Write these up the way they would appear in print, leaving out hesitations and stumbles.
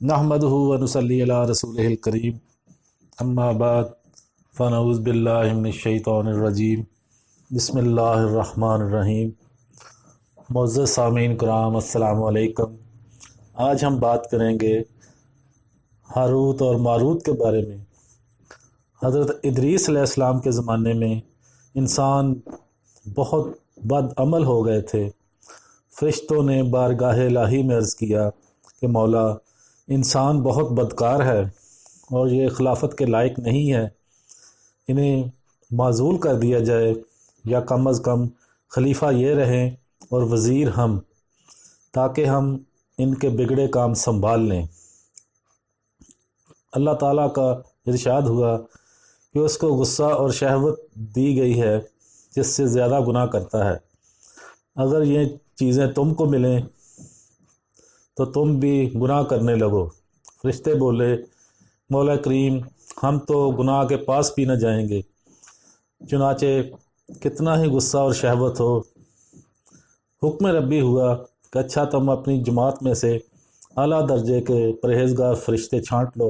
नहमदुहु व नुसल्ली अला रसूलिहिल करीम अम्मा बाद फ़नऊज़ बिल्लाहि मिनश शैतानिर रजीम बिस्मिल्लाहिर रहमानिर रहीम। मुअज़्ज़ज़ सामीन कराम अस्सलामु अलैकुम। आज हम बात करेंगे हारूत और मारूत के बारे में। हज़रत इदरीस अलैहिस्सलाम के ज़माने में इंसान बहुत बदअमल हो गए थे। फ़रिश्तों ने बारगाह इलाही में अर्ज़ किया कि मौला, इंसान बहुत बदकार है और ये खिलाफत के लायक नहीं है, इन्हें माज़ूल कर दिया जाए या कम अज़ कम खलीफा ये रहें और वज़ीर हम, ताकि हम इनके बिगड़े काम संभाल लें। अल्लाह ताला का इरशाद हुआ कि उसको गुस्सा और शहवत दी गई है जिससे ज़्यादा गुनाह करता है। अगर ये चीज़ें तुमको मिलें तो तुम भी गुनाह करने लगो। फरिश्ते बोले, मौला करीम, हम तो गुनाह के पास भी न जाएंगे, चुनाचे कितना ही गुस्सा और शहवत हो। हुक्म रब्बी हुआ कि अच्छा, तुम अपनी जमात में से आला दर्जे के परहेज़गार फरिश्ते छांट लो,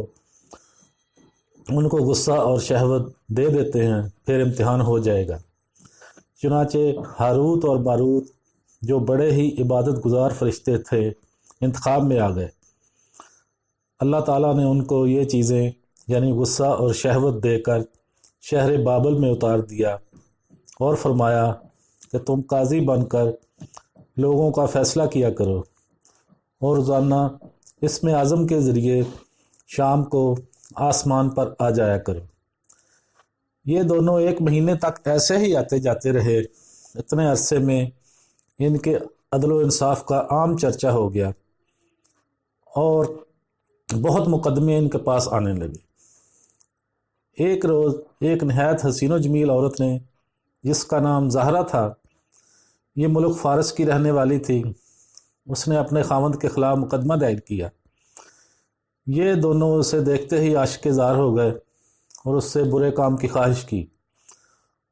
उनको गुस्सा और शहवत दे देते हैं, फिर इम्तिहान हो जाएगा। चुनाचे हारूत और मारूत, जो बड़े ही इबादत गुजार फरिश्ते थे, इंतखाब में आ गए। अल्लाह ताला ने उनको ये चीज़ें यानी गुस्सा और शहवत देकर शहर बाबल में उतार दिया और फरमाया कि तुम काजी बनकर लोगों का फ़ैसला किया करो और रोज़ाना इसमें आज़म के ज़रिए शाम को आसमान पर आ जाया करो। ये दोनों 1 महीने तक ऐसे ही आते जाते रहे। इतने अरसे में इनके अदल व इंसाफ का आम चर्चा हो गया और बहुत मुकदमे इनके पास आने लगे। एक रोज़ एक नहायत हसीन व जमील औरत ने, जिसका नाम ज़हरा था, ये मुल्क फ़ारस की रहने वाली थी, उसने अपने खावंद के ख़िलाफ़ मुकदमा दायर किया। ये दोनों उसे देखते ही आशिक़ ज़ार हो गए और उससे बुरे काम की ख्वाहिश की।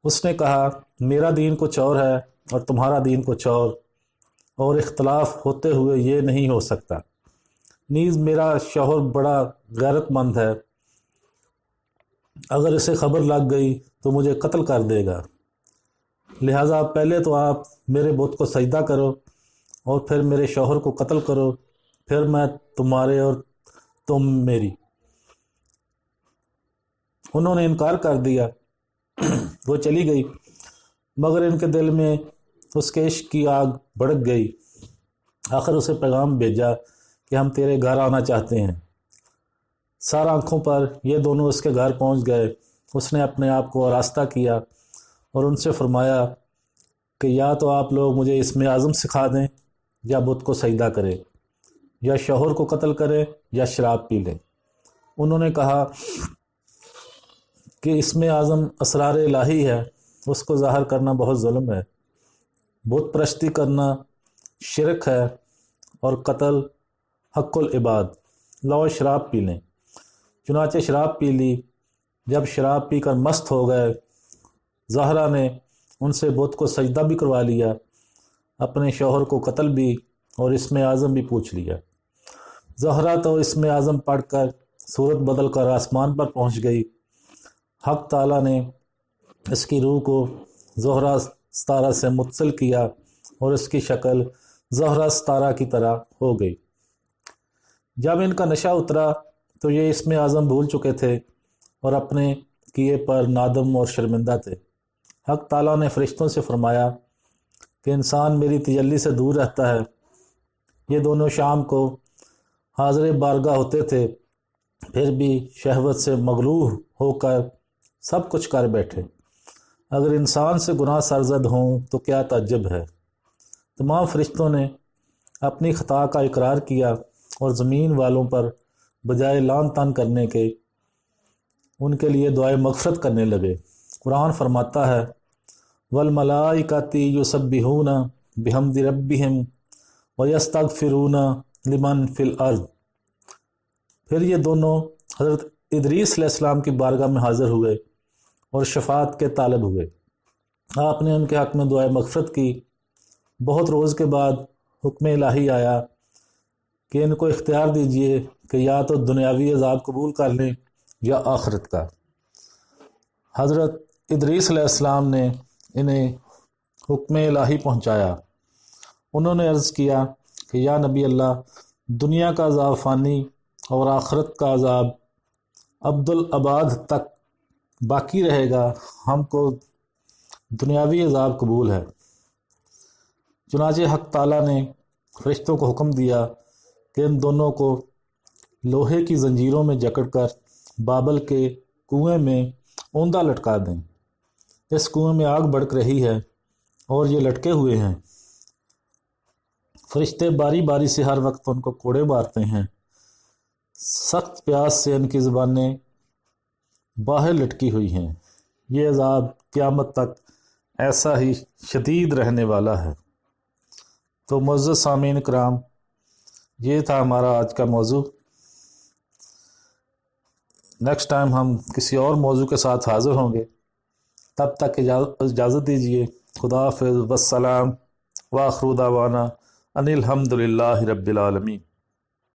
उसने कहा, मेरा दीन कुछ और है और तुम्हारा दीन कुछ और इख्तलाफ होते हुए ये नहीं हो सकता। नीज़ मेरा शौहर बड़ा गैरतमंद है, अगर इसे खबर लग गई तो मुझे कत्ल कर देगा। लिहाजा पहले तो आप मेरे बुत को सजदा करो और फिर मेरे शौहर को कत्ल करो, फिर मैं तुम्हारे और तुम मेरी। उन्होंने इनकार कर दिया। वो चली गई, मगर इनके दिल में उसके इश्क की आग भड़क गई। आखिर उसे पैगाम भेजा कि हम तेरे घर आना चाहते हैं। सार आँखों पर ये दोनों उसके घर पहुंच गए। उसने अपने आप को आरास्ता किया और उनसे फरमाया कि या तो आप लोग मुझे इसमें आज़म सिखा दें, या बुत को सजदा करें, या शौहर को कत्ल करें, या शराब पी लें। उन्होंने कहा कि इसमें आज़म असरार इलाही है, उसको ज़ाहिर करना बहुत जुल्म है। बुत परस्ती करना शिरक है और कत्ल हक़्क़ुल इबाद। लो शराब पी लें। चुनाचे शराब पी ली। जब शराब पीकर मस्त हो गए, ज़हरा ने उनसे बुत को सजदा भी करवा लिया, अपने शौहर को कत्ल भी और इसमें आज़म भी पूछ लिया। ज़हरा तो इसमें आज़म पढ़कर सूरत बदल कर आसमान पर पहुँच गई। हक़ ताला ने इसकी रूह को ज़हरा सितारा से मुत्तसिल किया और इसकी शक्ल ज़हरा सितारा की तरह हो गई। जब इनका नशा उतरा तो ये इसमें आज़म भूल चुके थे और अपने किए पर नादम और शर्मिंदा थे। हक़ ताला ने फ़रिश्तों से फरमाया कि इंसान मेरी तजल्ली से दूर रहता है। ये दोनों शाम को हाज़िर बारगाह होते थे, फिर भी शहवत से मगलूब होकर सब कुछ कर बैठे। अगर इंसान से गुनाह सरजद हों तो क्या ताज्जुब है। तमाम फ़रिश्तों ने अपनी ख़ता का इकरार किया और ज़मीन वालों पर बजाय लान तान करने के उनके लिए दुआए मग़फ़िरत करने लगे। कुरान फरमाता है, वल मलाइकाति युसब्बिहूना बिहम्दि रब्बिहिम व यस्तग़फ़िरूना लिमन फ़िल अर्ज़। फिर ये दोनों हज़रत इदरीस अलैहिस्सलाम की बारगाह में हाज़िर हुए और शफ़ाअत के तालिब हुए। आपने उनके हक़ में दुआए मग़फ़िरत की। बहुत रोज़ के बाद हुक्म इलाही आया کہ ان کو اختیار دیجئے کہ یا تو دنیاوی عذاب قبول کر لیں یا آخرت کا۔ حضرت ادریس علیہ السلام نے انہیں حکم الہی پہنچایا۔ انہوں نے عرض کیا کہ یا نبی اللہ، دنیا کا عذاب فانی اور آخرت کا عذاب ابدالآباد تک باقی رہے گا، ہم کو دنیاوی عذاب قبول ہے۔ چنانچہ حق تعالیٰ نے فرشتوں کو حکم دیا کہ ان دونوں کو لوہے کی زنجیروں میں جکڑ کر بابل کے کنویں میں اوندا لٹکا دیں۔ اس کنویں میں آگ بھڑک رہی ہے اور یہ لٹکے ہوئے ہیں۔ فرشتے باری باری سے ہر وقت ان کو کوڑے مارتے ہیں۔ سخت پیاس سے ان کی زبانیں باہر لٹکی ہوئی ہیں۔ یہ عذاب قیامت تک ایسا ہی شدید رہنے والا ہے۔ تو معزز سامعین کرام، یہ تھا ہمارا آج کا موضوع۔ نیکسٹ ٹائم ہم کسی اور موضوع کے ساتھ حاضر ہوں گے۔ تب تک اجازت دیجیے۔ خدا حافظ، والسلام، وآخر دعوانا ان الحمد للہ رب العالمین۔